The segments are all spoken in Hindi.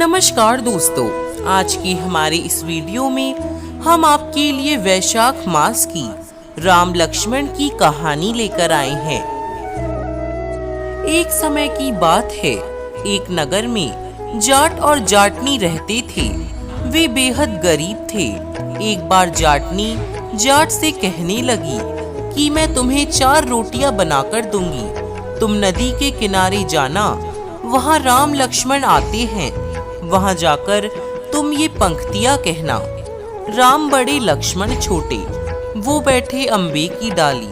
नमस्कार दोस्तों, आज की हमारे इस वीडियो में हम आपके लिए वैशाख मास की राम लक्ष्मण की कहानी लेकर आए हैं। एक समय की बात है, एक नगर में जाट और जाटनी रहते थे। वे बेहद गरीब थे। एक बार जाटनी जाट से कहने लगी कि मैं तुम्हें 4 रोटियां बनाकर दूंगी। तुम नदी के किनारे जाना, वहाँ राम लक्ष्मण आते हैं। वहाँ जाकर तुम ये पंक्तियाँ कहना। राम बड़े लक्ष्मण छोटे, वो बैठे अम्बे की डाली,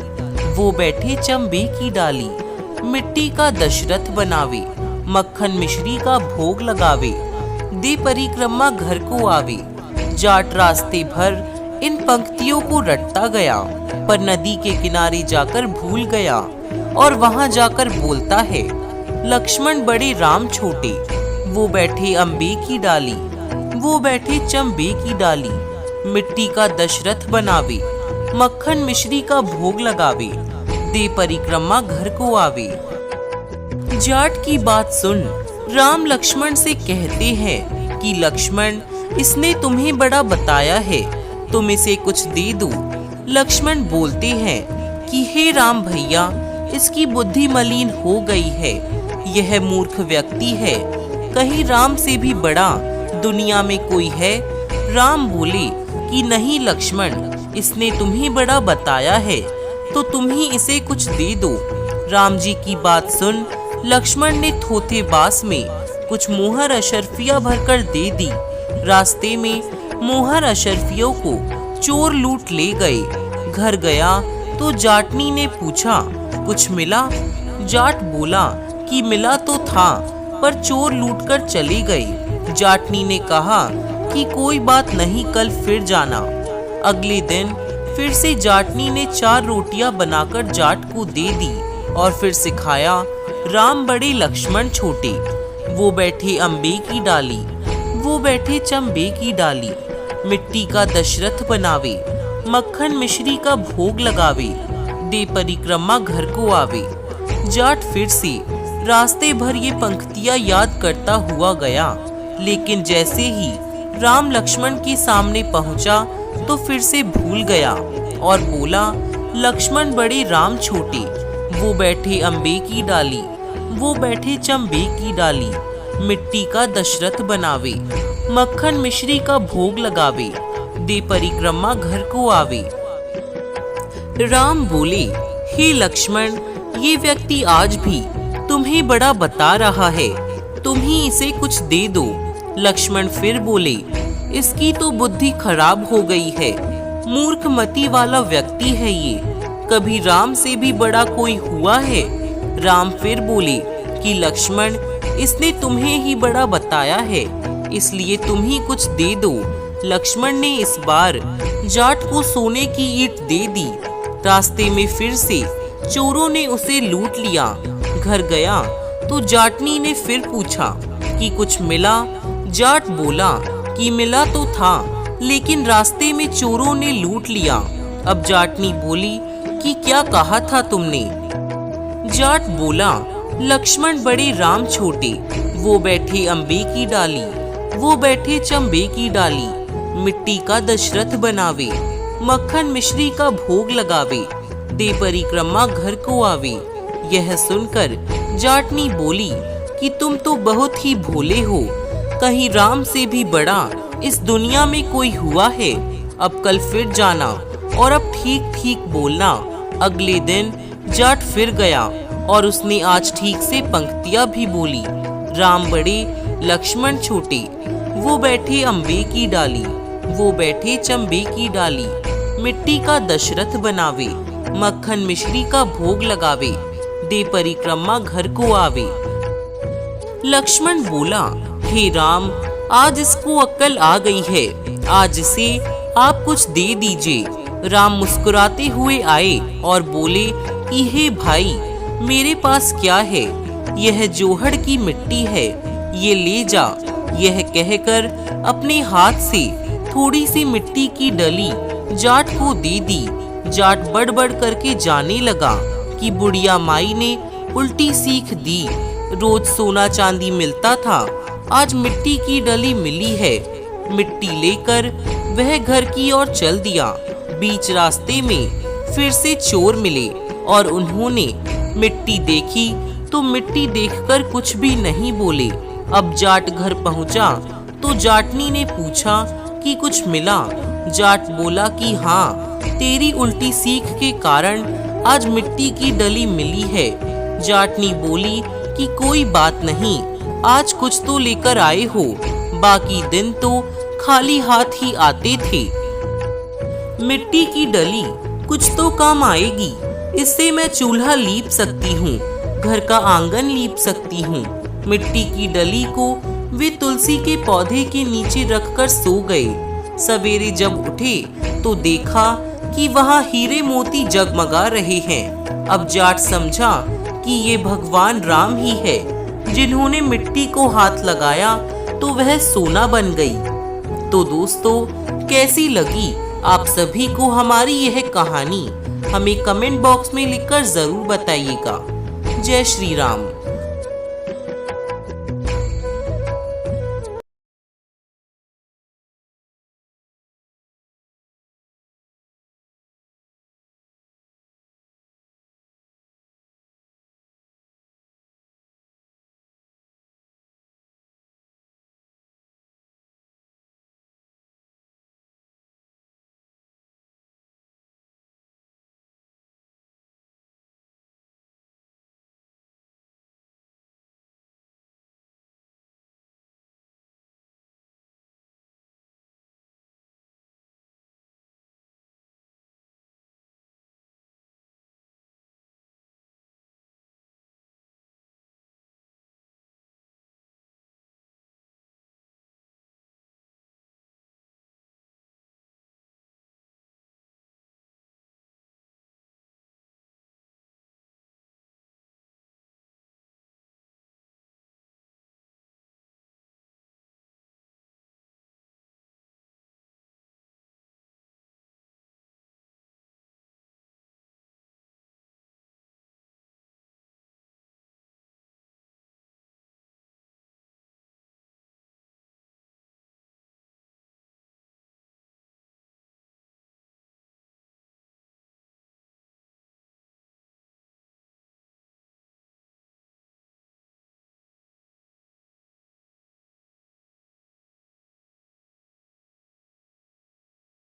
वो बैठे चंबे की डाली। मिट्टी का दशरथ बनावे, मक्खन मिश्री का भोग लगावे। दे परिक्रमा घर को आवे। जाट रास्ते भर इन पंक्तियों को रटता गया, पर नदी के किनारे जाकर भूल गया और वहाँ जाकर बोलता है, लक्ष्मण बड़े राम छोटे, वो बैठे अम्बे की डाली, वो बैठे चंबे की डाली। मिट्टी का दशरथ बनावे, मक्खन मिश्री का भोग लगावे। दे परिक्रमा घर को आवे। जाट की बात सुन राम लक्ष्मण से कहते हैं कि लक्ष्मण, इसने तुम्हें बड़ा बताया है, तुम इसे कुछ दे दो। लक्ष्मण बोलते हैं कि हे राम भैया, इसकी बुद्धि मलिन हो गई है। यह मूर्ख व्यक्ति है, कहीं राम से भी बड़ा दुनिया में कोई है? राम बोले कि नहीं लक्ष्मण, इसने तुम्हें बड़ा बताया है, तो तुम ही इसे कुछ दे दो। राम जी की बात सुन लक्ष्मण ने थोथे बास में कुछ मोहर अशर्फियाँ भरकर दे दी। रास्ते में मोहर अशर्फियों को चोर लूट ले गए। घर गया तो जाटनी ने पूछा, कुछ मिला? जाट बोला कि मिला तो था, पर चोर लूटकर चले गए। जाटनी ने कहा कि कोई बात नहीं, कल फिर जाना। अगले दिन फिर से जाटनी ने 4 रोटियां बनाकर जाट को दे दी और फिर सिखाया, राम बड़े लक्ष्मण छोटे, वो बैठे अम्बे की डाली, वो बैठे चंबे की डाली। मिट्टी का दशरथ बनावे, मक्खन मिश्री का भोग लगावे। दे परिक्रमा घर को आवे। जाट फिर से रास्ते भर ये पंक्तियाँ याद करता हुआ गया, लेकिन जैसे ही राम लक्ष्मण के सामने पहुंचा तो फिर से भूल गया और बोला, लक्ष्मण बड़े राम छोटे, वो बैठे अम्बे की डाली, वो बैठे चंबे की डाली। मिट्टी का दशरथ बनावे, मक्खन मिश्री का भोग लगावे। दे परिक्रमा घर को आवे। राम बोले, हे लक्ष्मण, ये व्यक्ति आज भी तुम्हें बड़ा बता रहा है, तुम ही इसे कुछ दे दो। लक्ष्मण फिर बोले, इसकी तो बुद्धि खराब हो गई है, मूर्ख मति वाला व्यक्ति है ये, कभी राम से भी बड़ा कोई हुआ है? राम फिर बोले कि लक्ष्मण, इसने तुम्हें ही बड़ा बताया है, इसलिए तुम ही कुछ दे दो। लक्ष्मण ने इस बार जाट को सोने की ईंट दे दी। रास्ते में फिर से चोरों ने उसे लूट लिया। घर गया तो जाटनी ने फिर पूछा कि कुछ मिला? जाट बोला कि मिला तो था, लेकिन रास्ते में चोरों ने लूट लिया। अब जाटनी बोली कि क्या कहा था तुमने? जाट बोला, लक्ष्मण बड़े राम छोटे, वो बैठे अम्बे की डाली, वो बैठे चंबे की डाली। मिट्टी का दशरथ बनावे, मक्खन मिश्री का भोग लगावे। दे परिक्रमा घर को आवे। यह सुनकर जाटनी बोली कि तुम तो बहुत ही भोले हो, कहीं राम से भी बड़ा इस दुनिया में कोई हुआ है? अब कल फिर जाना और अब ठीक ठीक बोलना। अगले दिन जाट फिर गया और उसने आज ठीक से पंक्तियाँ भी बोली। राम बड़े लक्ष्मण छोटे, वो बैठे अम्बे की डाली, वो बैठे चंबे की डाली। मिट्टी का दशरथ बनावे, मक्खन मिश्री का भोग लगावे। दे परिक्रमा घर को आवे। लक्ष्मण बोला, हे राम, आज इसको अक्ल आ गई है, आज इसे आप कुछ दे दीजिए। राम मुस्कुराते हुए आए और बोले कि हे भाई, मेरे पास क्या है, यह जोहड़ की मिट्टी है, ये ले जा। यह कहकर अपने हाथ से थोड़ी सी मिट्टी की डली जाट को दे दी। जाट बड़बड़ करके जाने लगा कि बुढ़िया माई ने उल्टी सीख दी। रोज सोना चांदी मिलता था, आज मिट्टी की डली मिली है। मिट्टी लेकर वह घर की ओर चल दिया। बीच रास्ते में फिर से चोर मिले और उन्होंने मिट्टी देखी तो मिट्टी देखकर कुछ भी नहीं बोले। अब जाट घर पहुंचा तो जाटनी ने पूछा कि कुछ मिला। जाट बोला कि हाँ, तेरी उल्टी सीख के कारण आज मिट्टी की डली मिली है। जाटनी बोली कि कोई बात नहीं, आज कुछ तो लेकर आए हो, बाकी दिन तो खाली हाथ ही आते थे। मिट्टी की डली कुछ तो काम आएगी, इससे मैं चूल्हा लीप सकती हूँ, घर का आंगन लीप सकती हूँ। मिट्टी की डली को वे तुलसी के पौधे के नीचे रखकर सो गए। सवेरे जब उठे तो देखा कि वहाँ हीरे मोती जगमगा रहे हैं। अब जाट समझा कि ये भगवान राम ही है, जिन्होंने मिट्टी को हाथ लगाया तो वह सोना बन गई। तो दोस्तों, कैसी लगी आप सभी को हमारी यह कहानी? हमें कमेंट बॉक्स में लिखकर जरूर बताइएगा। जय श्री राम।